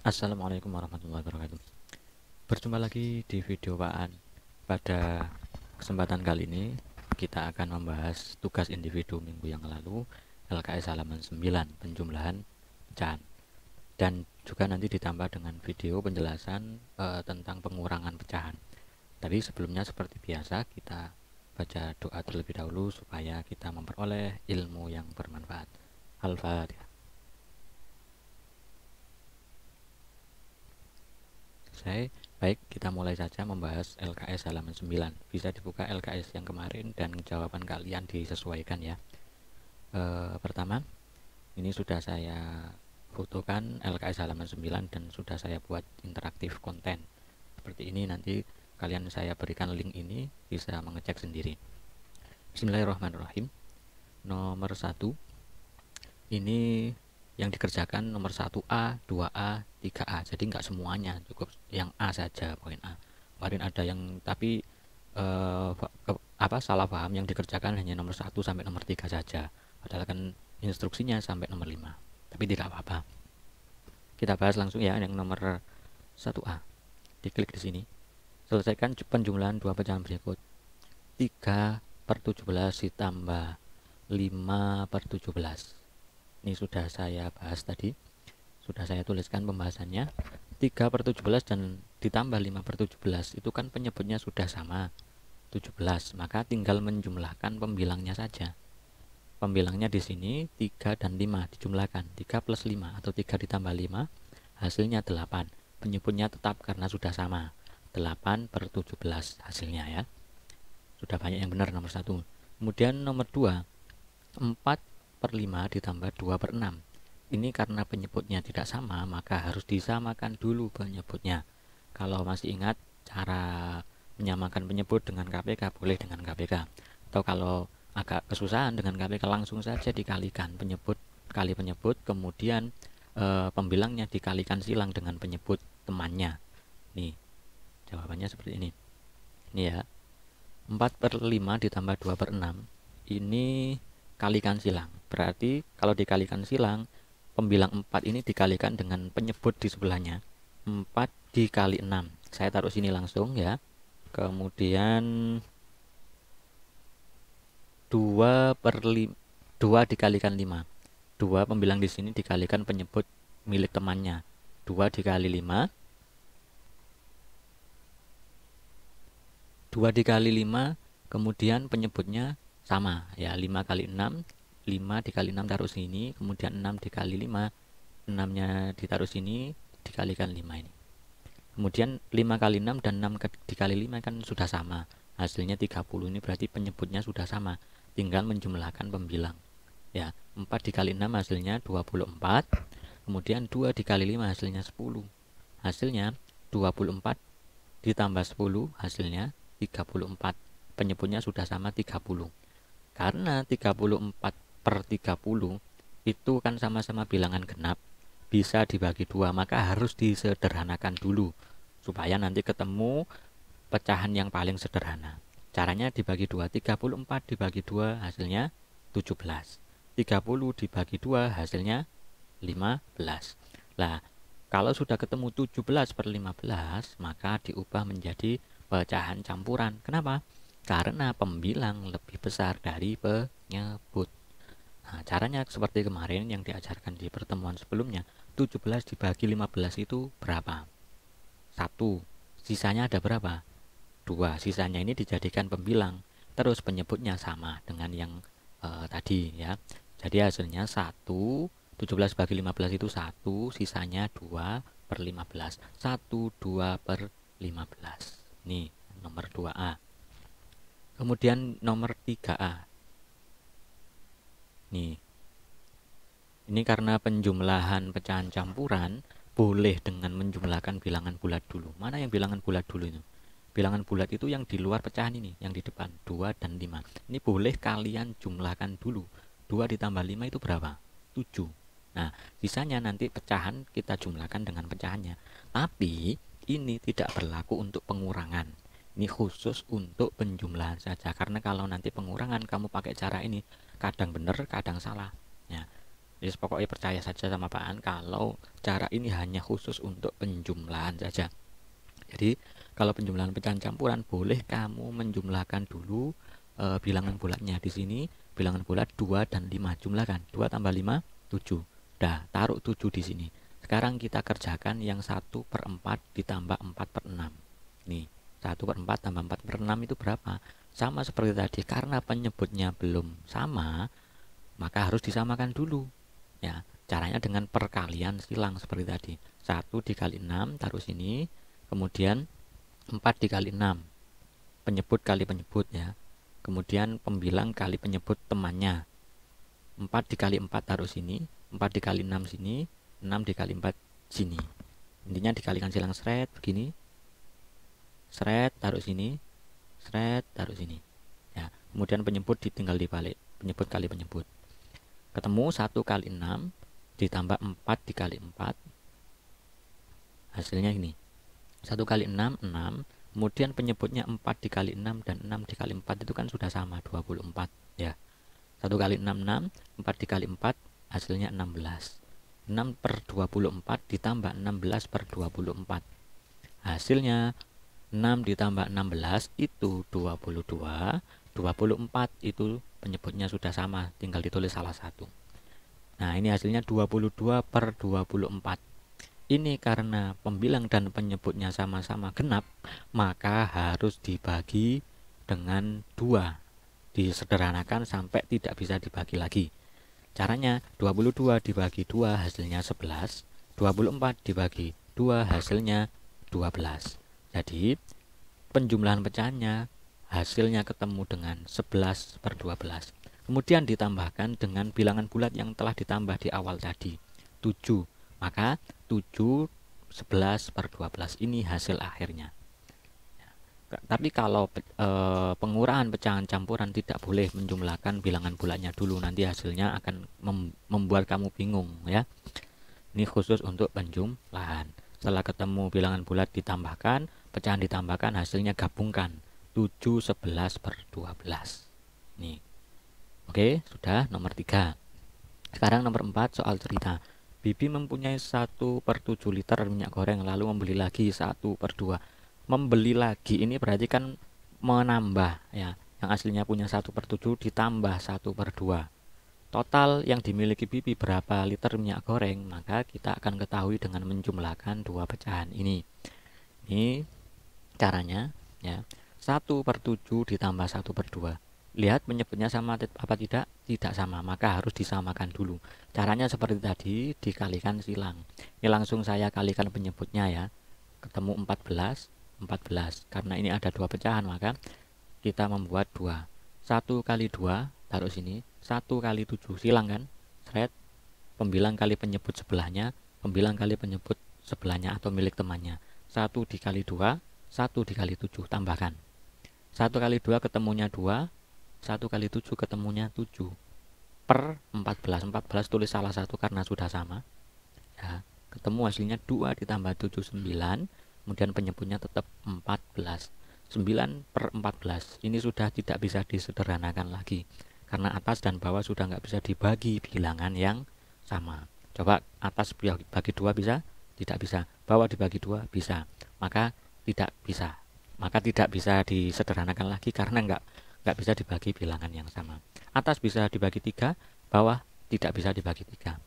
Assalamualaikum warahmatullahi wabarakatuh. Berjumpa lagi di video Waan. Pada kesempatan kali ini kita akan membahas tugas individu minggu yang lalu, LKS halaman 9, penjumlahan pecahan. Dan juga nanti ditambah dengan video penjelasan tentang pengurangan pecahan. Tadi sebelumnya seperti biasa kita baca doa terlebih dahulu supaya kita memperoleh ilmu yang bermanfaat. Al-Fatihah. Baik, kita mulai saja membahas LKS halaman 9. Bisa dibuka LKS yang kemarin dan jawaban kalian disesuaikan ya. Pertama, ini sudah saya fotokan LKS halaman 9 dan sudah saya buat interaktif konten. Seperti ini, nanti kalian saya berikan link ini, bisa mengecek sendiri. Bismillahirrahmanirrahim. Nomor 1, ini yang dikerjakan nomor 1A, 2A, 3A. Jadi nggak semuanya, cukup yang A saja, poin A. Kemarin ada yang tapi salah paham, yang dikerjakan hanya nomor 1 sampai nomor 3 saja. Padahal kan instruksinya sampai nomor 5. Tapi tidak apa-apa. Kita bahas langsung ya yang nomor 1A. Diklik di sini. Selesaikan penjumlahan dua pecahan berikut. 3/17 ditambah 5/17. Ini sudah saya bahas tadi, sudah saya tuliskan pembahasannya. 3/17 dan ditambah 5/17 itu kan penyebutnya sudah sama, 17, maka tinggal menjumlahkan pembilangnya saja. Pembilangnya di sini 3 dan 5 dijumlahkan, 3 plus 5 atau 3 ditambah 5 hasilnya 8. Penyebutnya tetap karena sudah sama, 8/17 hasilnya ya. Sudah banyak yang benar nomor 1. Kemudian nomor 2, 4/5 ditambah 2/6. Ini karena penyebutnya tidak sama, maka harus disamakan dulu penyebutnya. Kalau masih ingat cara menyamakan penyebut dengan KPK, boleh dengan KPK. Atau kalau agak kesusahan dengan KPK, langsung saja dikalikan penyebut kali penyebut, kemudian pembilangnya dikalikan silang dengan penyebut temannya. Nih, jawabannya seperti ini. Ini ya, 4/5 ditambah 2/6. Ini kalikan silang. Berarti kalau dikalikan silang, pembilang 4 ini dikalikan dengan penyebut di sebelahnya. 4 dikali 6. Saya taruh sini langsung ya. Kemudian 2 dikalikan 5. 2 pembilang di sini dikalikan penyebut milik temannya. 2 dikali 5. 2 dikali 5, kemudian penyebutnya sama ya, 5 kali 6, 5 dikali 6 taruh sini, kemudian 6 dikali 5, 6 nya ditaruh sini, dikalikan 5 ini. Kemudian 5 kali 6 dan 6 dikali 5 kan sudah sama, hasilnya 30. Ini berarti penyebutnya sudah sama, tinggal menjumlahkan pembilang ya. 4 dikali 6 hasilnya 24, kemudian 2 dikali 5 hasilnya 10, hasilnya 24 ditambah 10 hasilnya 34. Penyebutnya sudah sama, 30. Karena 34/30 itu kan sama-sama bilangan genap, bisa dibagi 2, maka harus disederhanakan dulu supaya nanti ketemu pecahan yang paling sederhana. Caranya dibagi 2, 34 dibagi 2 hasilnya 17. 30 dibagi 2 hasilnya 15. Lah, kalau sudah ketemu 17/15, maka diubah menjadi pecahan campuran. Kenapa? Karena pembilang lebih besar dari penyebut. Nah, caranya seperti kemarin yang diajarkan di pertemuan sebelumnya. 17 dibagi 15 itu berapa? 1. Sisanya ada berapa? 2. Sisanya ini dijadikan pembilang. Terus penyebutnya sama dengan yang tadi ya. Jadi hasilnya 1. 17 bagi 15 itu 1. Sisanya 2/15. 1, 2/15. Nih, nomor 2A. Kemudian nomor 3A. Nih. Ini karena penjumlahan pecahan campuran, boleh dengan menjumlahkan bilangan bulat dulu. Mana yang bilangan bulat dulu itu? Bilangan bulat itu yang di luar pecahan ini, yang di depan, 2 dan 5. Ini boleh kalian jumlahkan dulu. 2 ditambah 5 itu berapa? 7. Nah, sisanya nanti pecahan kita jumlahkan dengan pecahannya. Tapi ini tidak berlaku untuk pengurangan. Ini khusus untuk penjumlahan saja. Karena kalau nanti pengurangan kamu pakai cara ini, kadang benar, kadang salah. Ya, Yes, pokoknya percaya saja sama Pak An kalau cara ini hanya khusus untuk penjumlahan saja. Jadi kalau penjumlahan pecahan campuran boleh kamu menjumlahkan dulu bilangan bulatnya. Di sini bilangan bulat 2 dan 5, jumlahkan 2 tambah 5 7. Dah, taruh 7 di sini. Sekarang kita kerjakan yang 1/4 ditambah 4/6. Nih, 1/4 tambah 4/6 itu berapa? Sama seperti tadi, karena penyebutnya belum sama, maka harus disamakan dulu. Ya, caranya dengan perkalian silang seperti tadi. 1 dikali 6 taruh sini, kemudian 4 dikali 6, penyebut kali penyebut ya. Kemudian pembilang kali penyebut temannya. 4 dikali 4 taruh sini, 4 dikali 6 sini, 6 dikali 4 sini. Intinya dikalikan silang seret begini. Seret taruh sini, seret taruh sini. Ya, kemudian penyebut ditinggal dibalik, penyebut kali penyebut. Ketemu 1 kali 6 ditambah 4 dikali 4. Hasilnya ini. 1 kali 6, 6. Kemudian penyebutnya 4 dikali 6 dan 6 dikali 4 itu kan sudah sama, 24 ya. 1 kali 6, 6. 4 dikali 4 hasilnya 16. 6/24 ditambah 16/24. Hasilnya 6 ditambah 16 itu 22. 24 itu penyebutnya sudah sama, tinggal ditulis salah satu. Nah, ini hasilnya 22/24. Ini karena pembilang dan penyebutnya sama-sama genap, maka harus dibagi dengan 2. Disederhanakan sampai tidak bisa dibagi lagi. Caranya 22 dibagi 2 hasilnya 11, 24 dibagi 2 hasilnya 12. Jadi penjumlahan pecahannya hasilnya ketemu dengan 11/12. Kemudian ditambahkan dengan bilangan bulat yang telah ditambah di awal tadi, 7. Maka 7 11/12 ini hasil akhirnya. Tapi kalau pengurahan pecahan campuran tidak boleh menjumlahkan bilangan bulatnya dulu, nanti hasilnya akan membuat kamu bingung ya. Ini khusus untuk penjumlahan. Setelah ketemu bilangan bulat ditambahkan, pecahan ditambahkan, hasilnya gabungkan 7 11/12. Nih. Oke, sudah nomor 3. Sekarang nomor 4 soal cerita. Bibi mempunyai 1/7 liter minyak goreng lalu membeli lagi 1/2. Membeli lagi ini berarti kan menambah ya. Yang aslinya punya 1/7 ditambah 1/2. Total yang dimiliki Bibi berapa liter minyak goreng? Maka kita akan ketahui dengan menjumlahkan dua pecahan ini. Ini caranya ya. 1/7 ditambah 1/2. Lihat penyebutnya sama apa tidak? Tidak sama, maka harus disamakan dulu. Caranya seperti tadi, dikalikan silang. Ini langsung saya kalikan penyebutnya ya. Ketemu 14. Karena ini ada dua pecahan, maka kita membuat 2. 1 kali 2 taruh sini, 1 kali 7 silang kan, thread, pembilang kali penyebut sebelahnya, pembilang kali penyebut sebelahnya atau milik temannya. 1 dikali 2, 1 dikali 7, tambahkan. 1 kali 2 ketemunya 2, 1 kali 7 ketemunya 7 per 14. 14 tulis salah satu karena sudah sama ya. Ketemu hasilnya 2 ditambah 7 9, kemudian penyebutnya tetap 14. 9/14 ini sudah tidak bisa disederhanakan lagi karena atas dan bawah sudah nggak bisa dibagi bilangan yang sama. Coba atas bagi 2 bisa? Tidak bisa. Bawah dibagi 2 bisa. Maka tidak bisa disederhanakan lagi karena nggak bisa dibagi bilangan yang sama. Atas bisa dibagi 3, bawah tidak bisa dibagi 3.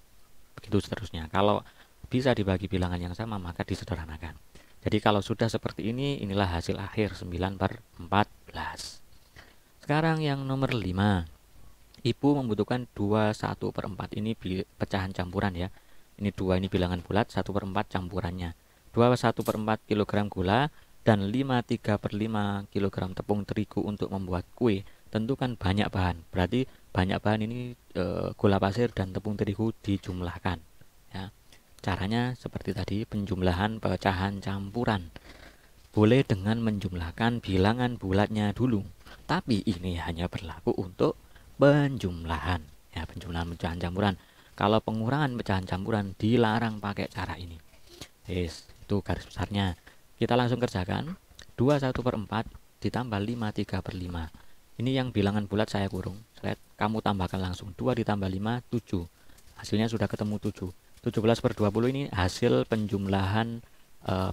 Begitu seterusnya. Kalau bisa dibagi bilangan yang sama maka disederhanakan. Jadi kalau sudah seperti ini, inilah hasil akhir 9/14. Sekarang yang nomor 5. Ibu membutuhkan 2 1/4. Ini pecahan campuran ya. Ini 2 ini bilangan bulat, 1/4 campurannya. 2 1/4 kg gula dan 5 3/5 kg tepung terigu untuk membuat kue. Tentukan banyak bahan. Berarti banyak bahan ini gula pasir dan tepung terigu dijumlahkan ya. Caranya seperti tadi, penjumlahan pecahan campuran. Boleh dengan menjumlahkan bilangan bulatnya dulu. Tapi ini hanya berlaku untuk penjumlahan ya, penjumlahan pecahan campuran. Kalau pengurangan pecahan campuran dilarang pakai cara ini. Yes, itu garis besarnya. Kita langsung kerjakan. 2 1/4 ditambah 5 3/5. Ini yang bilangan bulat saya kurung. Kamu tambahkan langsung 2 ditambah 5 7. hasilnya sudah ketemu 7. 17 per 20 ini hasil penjumlahan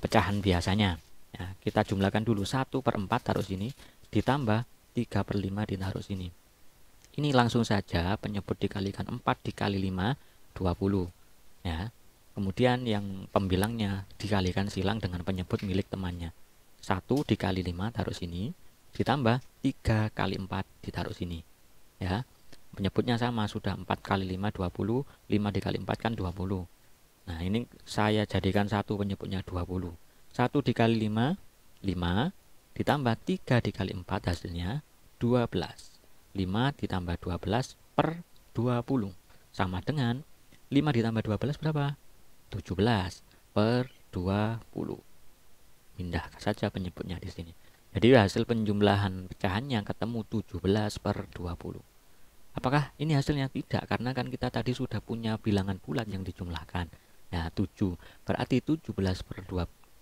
pecahan biasanya. Ya, kita jumlahkan dulu 1 per 4 taruh sini, ditambah 3 per 5 ditaruh sini. Ini langsung saja penyebut dikalikan 4 dikali 5, 20. Ya. Kemudian yang pembilangnya dikalikan silang dengan penyebut milik temannya. 1 dikali 5 taruh sini, ditambah 3 kali 4 ditaruh sini. Ya. Penyebutnya sama, sudah 4 kali 5, 20, 5 dikali 4 kan 20. Nah, ini saya jadikan satu penyebutnya 20. 1 dikali 5, 5, ditambah 3 dikali 4 hasilnya 12. 5 ditambah 12 per 20 sama dengan 5 ditambah 12 berapa? 17 per 20. Pindahkan saja penyebutnya di sini. Jadi hasil penjumlahan pecahannya ketemu 17 per 20. Apakah ini hasilnya? Tidak, karena kan kita tadi sudah punya bilangan bulat yang dijumlahkan. Ya, 7. Berarti 17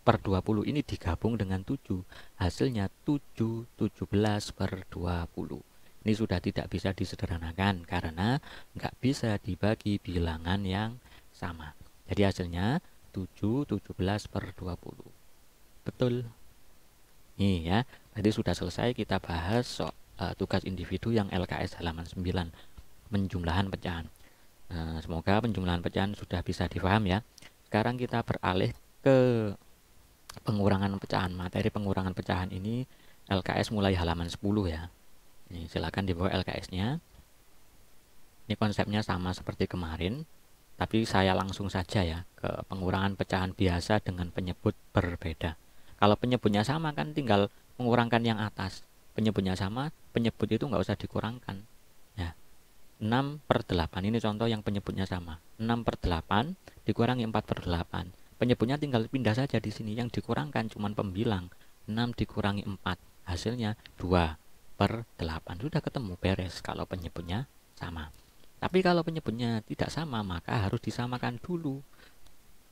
per 20 ini digabung dengan 7. Hasilnya 7, 17 per 20. Ini sudah tidak bisa disederhanakan karena nggak bisa dibagi bilangan yang sama. Jadi hasilnya 7, 17 per 20. Betul. Nih ya, tadi sudah selesai kita bahas tugas individu yang LKS halaman 9, penjumlahan pecahan. Semoga penjumlahan pecahan sudah bisa difaham ya. Sekarang kita beralih ke pengurangan pecahan. Materi pengurangan pecahan ini LKS mulai halaman 10 ya. Ini silakan dibawa LKS-nya. Ini konsepnya sama seperti kemarin, tapi saya langsung saja ya ke pengurangan pecahan biasa dengan penyebut berbeda. Kalau penyebutnya sama kan tinggal mengurangkan yang atas. Penyebutnya sama, penyebut itu nggak usah dikurangkan. Ya. 6 per 8, ini contoh yang penyebutnya sama. 6 per 8 dikurangi 4 per 8. Penyebutnya tinggal pindah saja di sini, yang dikurangkan cuma pembilang. 6 dikurangi 4, hasilnya 2 per 8. Sudah ketemu, beres kalau penyebutnya sama. Tapi kalau penyebutnya tidak sama, maka harus disamakan dulu.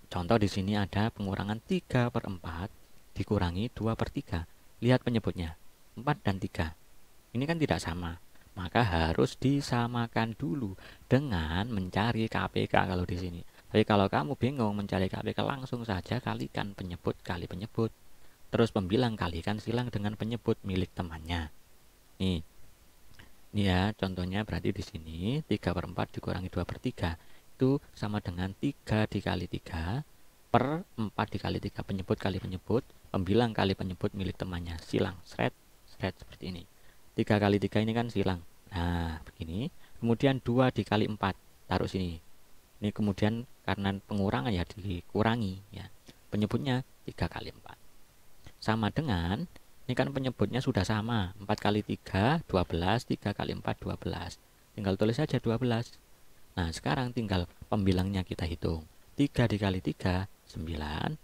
Contoh di sini ada pengurangan 3 per 4 dikurangi 2 per 3. Lihat penyebutnya, 4 dan 3. Ini kan tidak sama, maka harus disamakan dulu dengan mencari KPK kalau di sini. Tapi kalau kamu bingung mencari KPK, langsung saja kalikan penyebut kali penyebut. Terus pembilang kalikan silang dengan penyebut milik temannya. Nih ya, contohnya berarti di sini 3 per 4 dikurangi 2 per 3 itu sama dengan 3 dikali 3 per 4 dikali 3, penyebut kali penyebut, pembilang kali penyebut milik temannya, silang, seret seperti ini. 3 kali 3 ini kan silang. Nah, begini. Kemudian 2 dikali 4 taruh sini. Ini kemudian karena pengurangan ya dikurangi ya. Penyebutnya 3 kali 4. Sama dengan ini kan penyebutnya sudah sama, 4 kali 3, 12, 3 kali 4, 12. Tinggal tulis saja 12. Nah, sekarang tinggal pembilangnya kita hitung. 3 dikali 3, 9.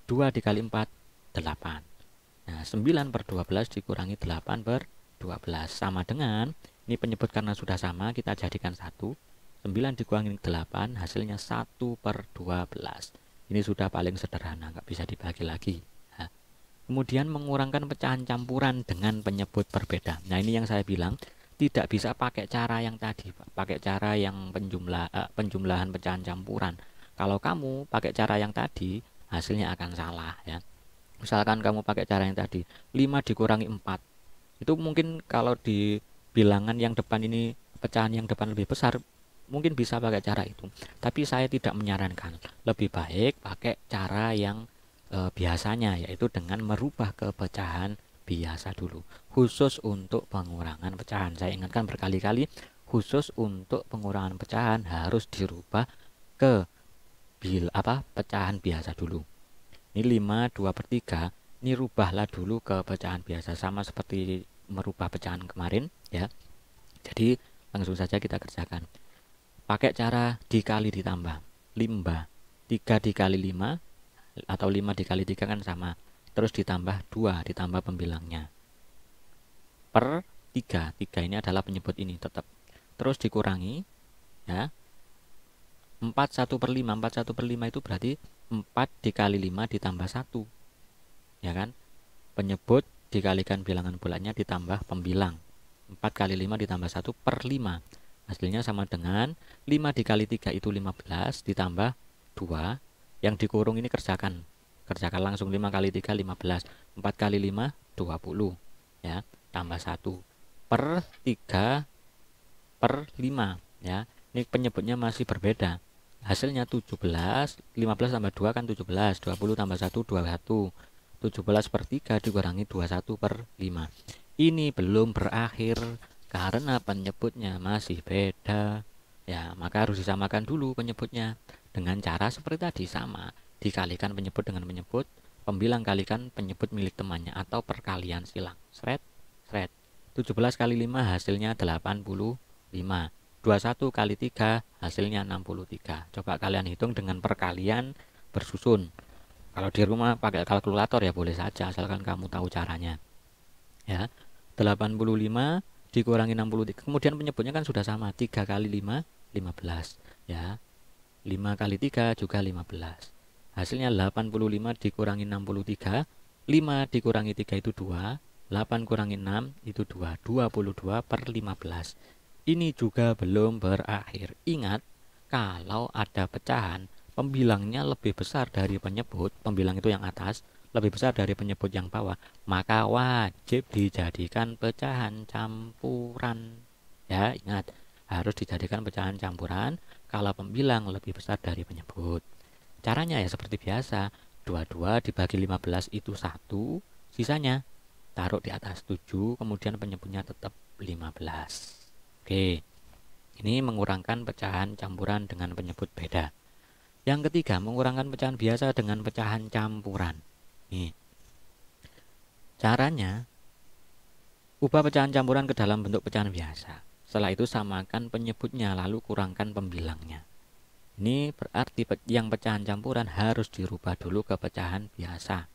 2 dikali 4, 8. Nah, 9 per 12 dikurangi 8 per 12. Sama dengan, ini penyebut karena sudah sama, kita jadikan 1. 9 dikurangi 8, hasilnya 1 per 12. Ini sudah paling sederhana, nggak bisa dibagi lagi. Kemudian mengurangkan pecahan campuran dengan penyebut berbeda. Nah, ini yang saya bilang tidak bisa pakai cara yang tadi, pakai cara yang penjumlahan pecahan campuran. Kalau kamu pakai cara yang tadi, hasilnya akan salah ya. Misalkan kamu pakai cara yang tadi, 5 dikurangi 4. Itu mungkin kalau di bilangan yang depan ini, pecahan yang depan lebih besar, mungkin bisa pakai cara itu. Tapi saya tidak menyarankan. Lebih baik pakai cara yang biasanya, yaitu dengan merubah ke pecahan biasa dulu, khusus untuk pengurangan pecahan. Saya ingatkan berkali-kali, khusus untuk pengurangan pecahan harus dirubah ke pecahan biasa dulu. Ini 5 2 per 3, ini rubahlah dulu ke pecahan biasa, sama seperti merubah pecahan kemarin ya. Jadi langsung saja kita kerjakan pakai cara dikali ditambah. 3 dikali 5 atau 5 dikali 3 kan sama, terus ditambah 2 ditambah pembilangnya per 3. 3 ini adalah penyebut ini tetap, terus dikurangi ya. 4 1 per 5, 4 1 per 5 itu berarti 4 dikali 5 ditambah 1 ya kan, penyebut dikalikan bilangan bulatnya ditambah pembilang, 4 kali 5 ditambah 1 per 5. Hasilnya sama dengan 5 dikali 3 itu 15 ditambah 2. Yang dikurung ini kerjakan langsung. 5 kali 3 15, 4 kali 5 20 ya, tambah 1 per 3 per 5 ya. Ini penyebutnya masih berbeda. Hasilnya 17, 15 tambah 2 kan 17, 20 tambah 1 21, 17 per 3 dikurangi 21 per 5. Ini belum berakhir karena penyebutnya masih beda ya, maka harus disamakan dulu penyebutnya dengan cara seperti tadi, sama, dikalikan penyebut dengan penyebut, pembilang kalikan penyebut milik temannya, atau perkalian silang. Sret, sret. 17 kali 5 hasilnya 85. 21 kali 3 hasilnya 63. Coba kalian hitung dengan perkalian bersusun. Kalau di rumah pakai kalkulator ya boleh saja, asalkan kamu tahu caranya. Ya. 85 dikurangi 63. Kemudian penyebutnya kan sudah sama, 3 kali 5 15 ya. 5 kali 3 juga 15. Hasilnya 85 dikurangi 63. 5 dikurangi 3 itu 2. 8 kurangi 6 itu 2. 22 per 15. Ini juga belum berakhir. Ingat, kalau ada pecahan pembilangnya lebih besar dari penyebut, pembilang itu yang atas lebih besar dari penyebut yang bawah, maka wajib dijadikan pecahan campuran. Ya, ingat, harus dijadikan pecahan campuran kalau pembilang lebih besar dari penyebut. Caranya ya seperti biasa, 22 dibagi 15 itu 1, sisanya taruh di atas 7, kemudian penyebutnya tetap 15. Oke, ini mengurangkan pecahan campuran dengan penyebut beda. Yang ketiga, mengurangkan pecahan biasa dengan pecahan campuran. Nih, caranya, ubah pecahan campuran ke dalam bentuk pecahan biasa. Setelah itu samakan penyebutnya, lalu kurangkan pembilangnya. Ini berarti yang pecahan campuran harus dirubah dulu ke pecahan biasa.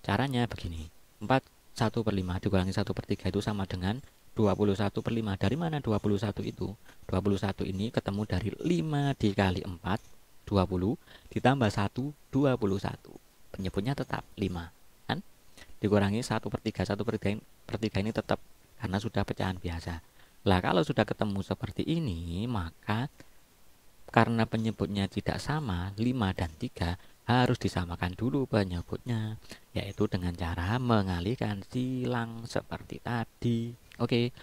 Caranya begini, 4 1 per 5 dikurangi 1 per 3 itu sama dengan 21 per 5. Dari mana 21 itu? 21 ini ketemu dari 5 dikali 4, 20, ditambah 1, 21. Penyebutnya tetap 5. Kan? Dikurangi 1 per 3, 1 per 3 ini tetap karena sudah pecahan biasa. Lah kalau sudah ketemu seperti ini, maka karena penyebutnya tidak sama, 5 dan 3, harus disamakan dulu penyebutnya, yaitu dengan cara mengalihkan silang seperti tadi. Oke,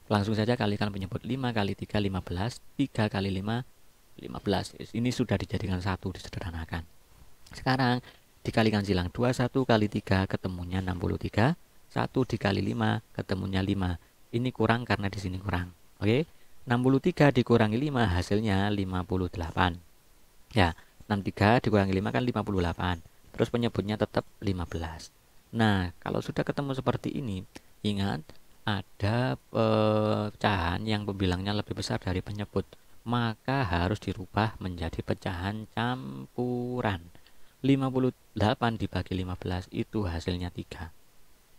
langsung saja kalikan penyebut. 5 kali 3 15, 3 kali 5 15. Ini sudah dijadikan 1, disederhanakan. Sekarang dikalikan silang, 21 kali 3 ketemunya 63, 1 dikali 5 ketemunya 5. Ini kurang karena di sini kurang. Oke, 63 dikurangi 5 hasilnya 58. Ya, 63 dikurangi 5 kan 58. Terus penyebutnya tetap 15. Nah, kalau sudah ketemu seperti ini, ingat ada pecahan yang pembilangnya lebih besar dari penyebut, maka harus dirubah menjadi pecahan campuran. 58 dibagi 15 itu hasilnya 3.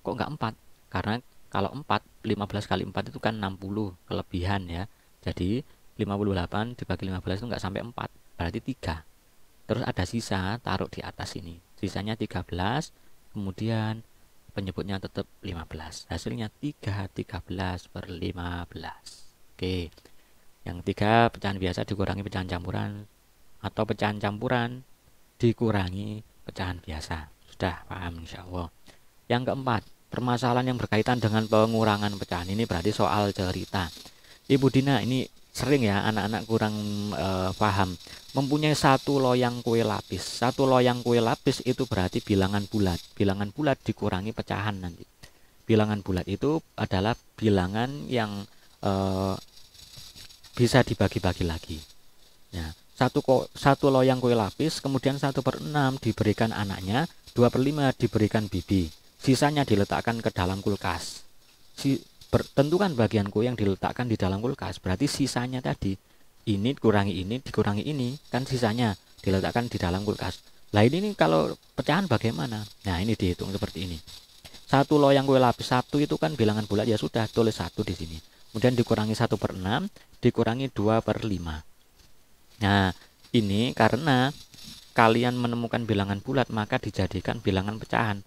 Kok enggak 4? Karena kalau 4, 15 kali 4 itu kan 60 kelebihan ya. Jadi 58 dibagi 15 itu enggak sampai 4, berarti 3. Terus ada sisa, taruh di atas ini. Sisanya 13, kemudian penyebutnya tetap 15. Hasilnya 13 per 15. Oke. Yang ketiga, pecahan biasa dikurangi pecahan campuran, atau pecahan campuran dikurangi pecahan biasa. Sudah paham insya Allah. Yang keempat, permasalahan yang berkaitan dengan pengurangan pecahan. Ini berarti soal cerita. Ibu Dina, ini sering ya anak-anak kurang paham. Mempunyai satu loyang kue lapis. Satu loyang kue lapis itu berarti bilangan bulat. Bilangan bulat dikurangi pecahan nanti. Bilangan bulat itu adalah bilangan yang bisa dibagi-bagi lagi. Ya, satu loyang kue lapis, kemudian 1/6 diberikan anaknya, 2/5 diberikan bibi. Sisanya diletakkan ke dalam kulkas. Tentukan bagian kue yang diletakkan di dalam kulkas. Berarti sisanya tadi, ini dikurangi ini, kan sisanya diletakkan di dalam kulkas. Lah ini kalau pecahan bagaimana? Nah ini dihitung seperti ini. Satu loyang kue lapis, 1 itu kan bilangan bulat, ya sudah tulis 1 di sini. Kemudian dikurangi 1/6, dikurangi 2/5. Nah ini karena kalian menemukan bilangan bulat, maka dijadikan bilangan pecahan.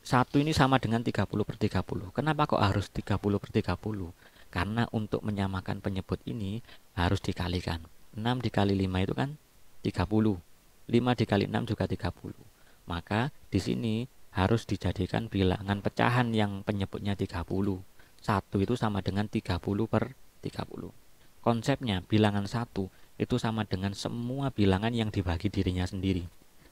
1 ini sama dengan 30/30. Kenapa kok harus 30/30? Karena untuk menyamakan penyebut ini harus dikalikan. 6 dikali 5 itu kan 30. 5 dikali 6 juga 30. Maka di sini harus dijadikan bilangan pecahan yang penyebutnya 30. 1 itu sama dengan 30 per 30. Konsepnya bilangan 1 itu sama dengan semua bilangan yang dibagi dirinya sendiri.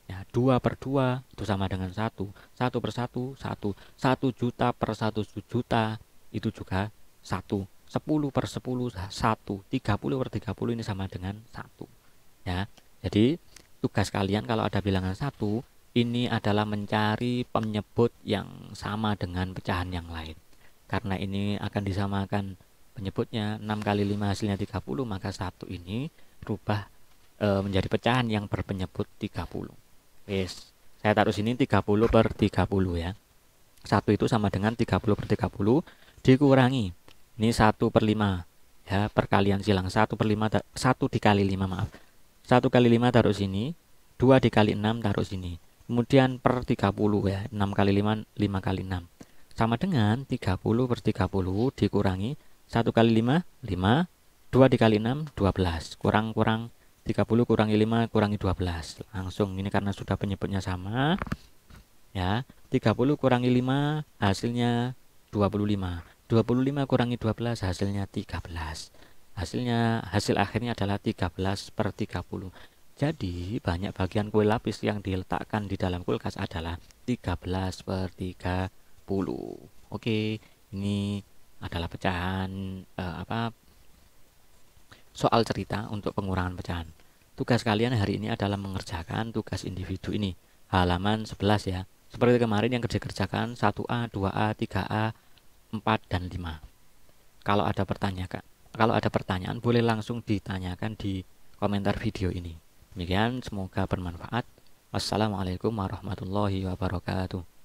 Ya, 2 per 2 itu sama dengan 1. 1 per 1, 1. 1 juta per 1 juta itu juga 1. 10 per 10, 1. 30 per 30 ini sama dengan 1. Ya, jadi tugas kalian kalau ada bilangan 1, ini adalah mencari penyebut yang sama dengan pecahan yang lain. Karena ini akan disamakan penyebutnya, 6 kali 5 hasilnya 30, maka 1 ini rubah menjadi pecahan yang berpenyebut 30. Wes, saya taruh sini 30 per 30 ya. 1 itu sama dengan 30 per 30 dikurangi. Ini 1 per 5 ya, perkalian silang. 1 per 5, 1 dikali 5 maaf. 1 kali 5 taruh sini, 2 dikali 6 taruh sini. Kemudian per 30 ya, 6 kali 5, 5 kali 6. Sama dengan 30 per 30 dikurangi 1 kali 5, 5. 2 dikali 6, 12. Kurang 30 kurangi 5 kurangi 12. Langsung ini karena sudah penyebutnya sama. Ya, 30 kurangi 5 hasilnya 25. 25 kurangi 12 hasilnya 13. Hasil akhirnya adalah 13 per 30. Jadi banyak bagian kue lapis yang diletakkan di dalam kulkas adalah 13 per 30. Oke, ini adalah pecahan soal cerita untuk pengurangan pecahan. Tugas kalian hari ini adalah mengerjakan tugas individu ini. Halaman 11 ya. Seperti kemarin yang dikerjakan 1A, 2A, 3A, 4, dan 5. Kalau ada pertanyaan boleh langsung ditanyakan di komentar video ini. Demikian, semoga bermanfaat. Wassalamualaikum warahmatullahi wabarakatuh.